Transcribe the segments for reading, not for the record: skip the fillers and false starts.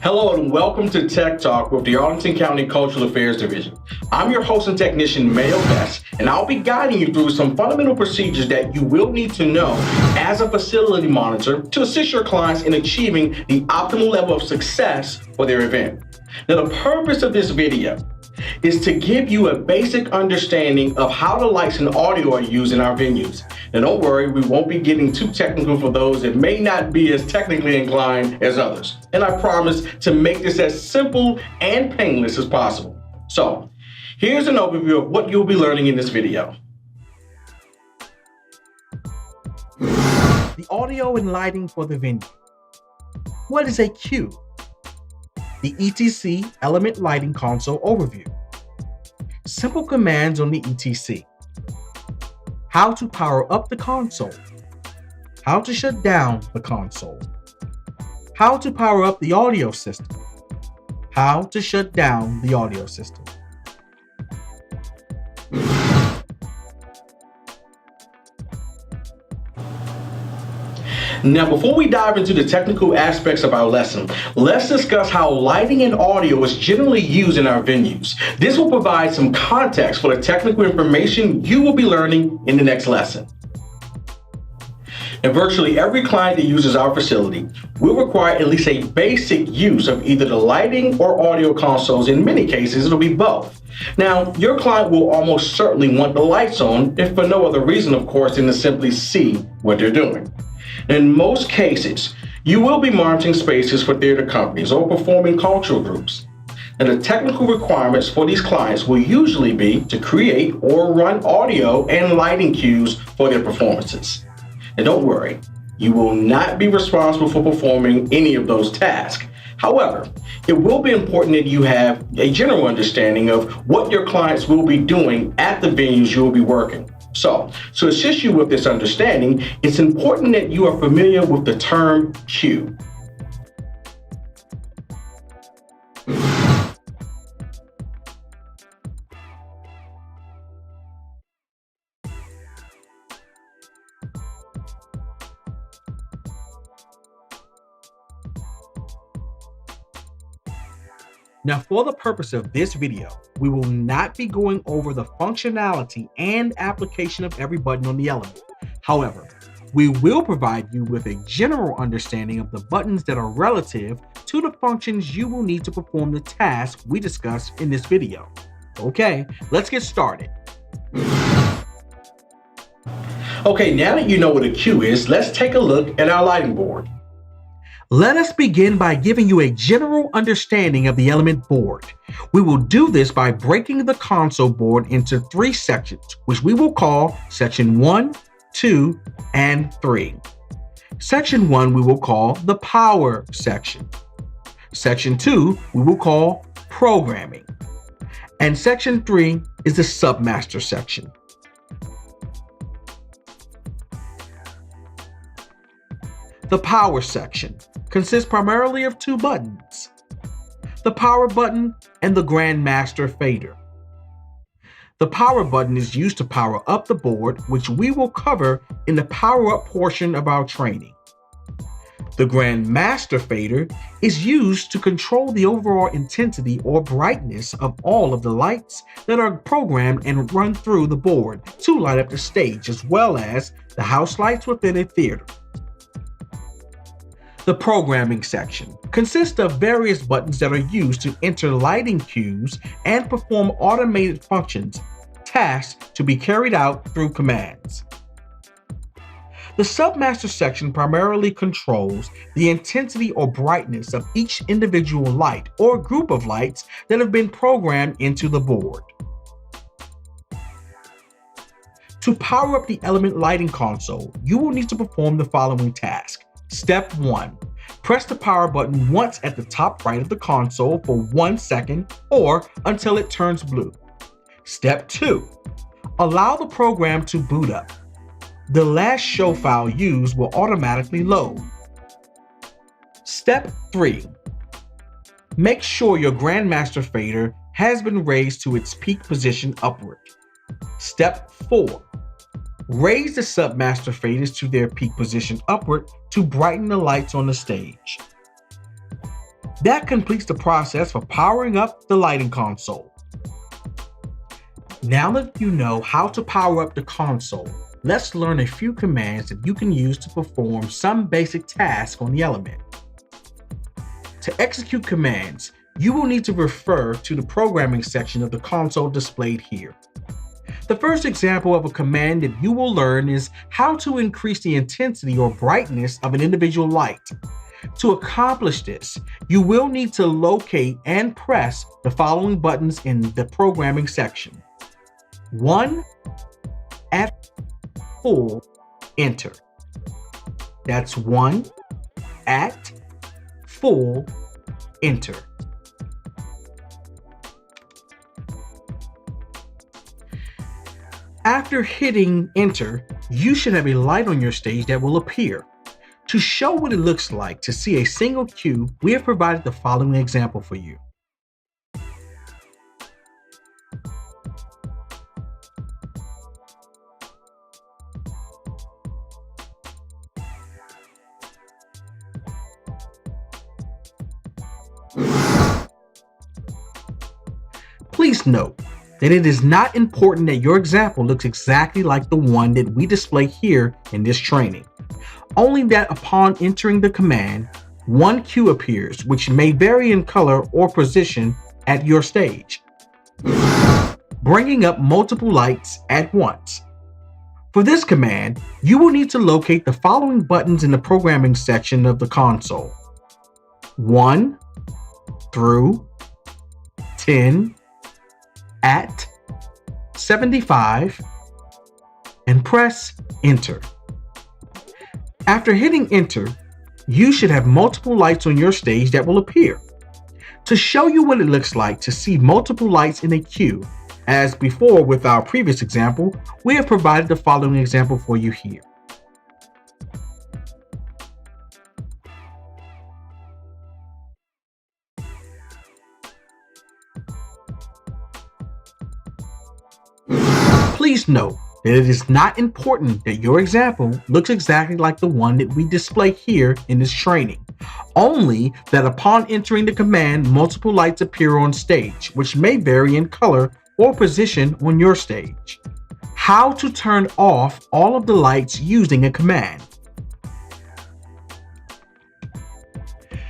Hello and welcome to Tech Talk with the Arlington County Cultural Affairs Division. I'm your host and technician, Mayo Best, and I'll be guiding you through some fundamental procedures that you will need to know as a facility monitor to assist your clients in achieving the optimal level of success for their event. Now, the purpose of this video is to give you a basic understanding of how the lights and audio are used in our venues. Now, don't worry, we won't be getting too technical for those that may not be as technically inclined as others. And I promise to make this as simple and painless as possible. So, here's an overview of what you'll be learning in this video. The audio and lighting for the venue. What is a cue? The ETC Element Lighting Console overview. Simple commands on the ETC. How to power up the console. How to shut down the console. How to power up the audio system. How to shut down the audio system. Now, before we dive into the technical aspects of our lesson, let's discuss how lighting and audio is generally used in our venues. This will provide some context for the technical information you will be learning in the next lesson. And virtually every client that uses our facility will require at least a basic use of either the lighting or audio consoles. In many cases, it'll be both. Now, your client will almost certainly want the lights on, if for no other reason, of course, than to simply see what they're doing. In most cases, you will be monitoring spaces for theater companies or performing cultural groups. And the technical requirements for these clients will usually be to create or run audio and lighting cues for their performances. And don't worry, you will not be responsible for performing any of those tasks. However, it will be important that you have a general understanding of what your clients will be doing at the venues you will be working. So, to assist you with this understanding, it's important that you are familiar with the term cue. Now, for the purpose of this video, we will not be going over the functionality and application of every button on the element. However, we will provide you with a general understanding of the buttons that are relative to the functions you will need to perform the tasks we discussed in this video. Okay, let's get started. Okay, now that you know what a cue is, let's take a look at our lighting board. Let us begin by giving you a general understanding of the element board. We will do this by breaking the console board into 3 sections, which we will call Section 1, 2, and 3. Section 1 we will call the Power section. Section 2 we will call Programming. And Section 3 is the Submaster section. The Power section consists primarily of 2 buttons, the Power button and the Grandmaster fader. The Power button is used to power up the board, which we will cover in the Power Up portion of our training. The Grandmaster fader is used to control the overall intensity or brightness of all of the lights that are programmed and run through the board to light up the stage, as well as the house lights within a theater. The Programming section consists of various buttons that are used to enter lighting cues and perform automated functions, tasks to be carried out through commands. The Submaster section primarily controls the intensity or brightness of each individual light or group of lights that have been programmed into the board. To power up the element lighting console, you will need to perform the following task. Step 1. Press the power button once at the top right of the console for 1 second or until it turns blue. Step 2. Allow the program to boot up. The last show file used will automatically load. Step 3. Make sure your Grandmaster fader has been raised to its peak position upward. Step 4. Raise the Submaster faders to their peak position upward to brighten the lights on the stage. That completes the process for powering up the lighting console. Now that you know how to power up the console, let's learn a few commands that you can use to perform some basic tasks on the element. To execute commands, you will need to refer to the programming section of the console displayed here. The first example of a command that you will learn is how to increase the intensity or brightness of an individual light. To accomplish this, you will need to locate and press the following buttons in the programming section. 1. At full enter. That's 1 at full enter. After hitting enter, you should have a light on your stage that will appear. To show what it looks like to see a single cue, we have provided the following example for you. Please note that it is not important that your example looks exactly like the one that we display here in this training. Only that upon entering the command, one cue appears, which may vary in color or position at your stage, bringing up multiple lights at once. For this command, you will need to locate the following buttons in the programming section of the console: 1 through 10, at 75, and press enter. After hitting enter, you should have multiple lights on your stage that will appear. To show you what it looks like to see multiple lights in a queue, as before with our previous example, we have provided the following example for you here. Please note that it is not important that your example looks exactly like the one that we display here in this training, only that upon entering the command, multiple lights appear on stage, which may vary in color or position on your stage. How to turn off all of the lights using a command.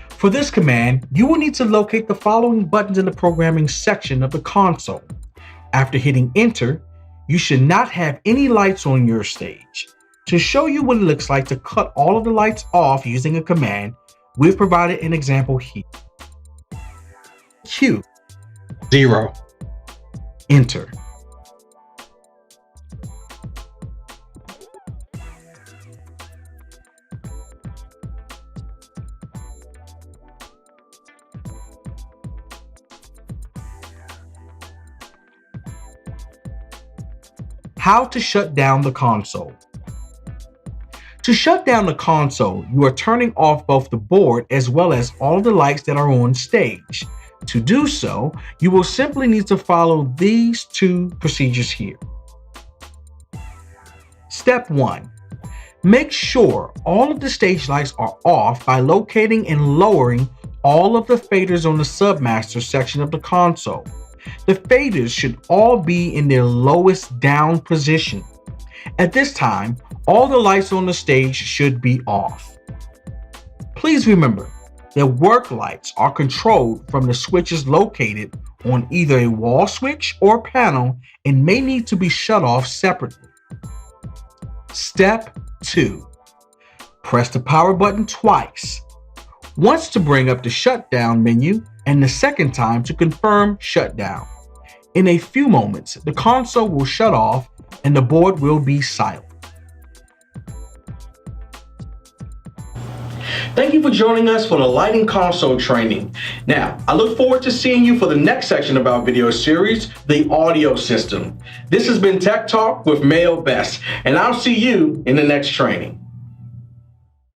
For this command, you will need to locate the following buttons in the programming section of the console. After hitting enter, you should not have any lights on your stage. To show you what it looks like to cut all of the lights off using a command, we've provided an example here. Cue 0. Enter. How to shut down the console. To shut down the console, you are turning off both the board as well as all the lights that are on stage. To do so, you will simply need to follow these two procedures here. Step 1. Make sure all of the stage lights are off by locating and lowering all of the faders on the Submaster section of the console. The faders should all be in their lowest down position. At this time, all the lights on the stage should be off. Please remember that work lights are controlled from the switches located on either a wall switch or panel and may need to be shut off separately. Step 2. Press the power button twice. Once to bring up the shutdown menu and the second time to confirm shutdown. In a few moments, the console will shut off and the board will be silent. Thank you for joining us for the lighting console training. Now, I look forward to seeing you for the next section of our video series, the audio system. This has been Tech Talk with Mayo Best, and I'll see you in the next training.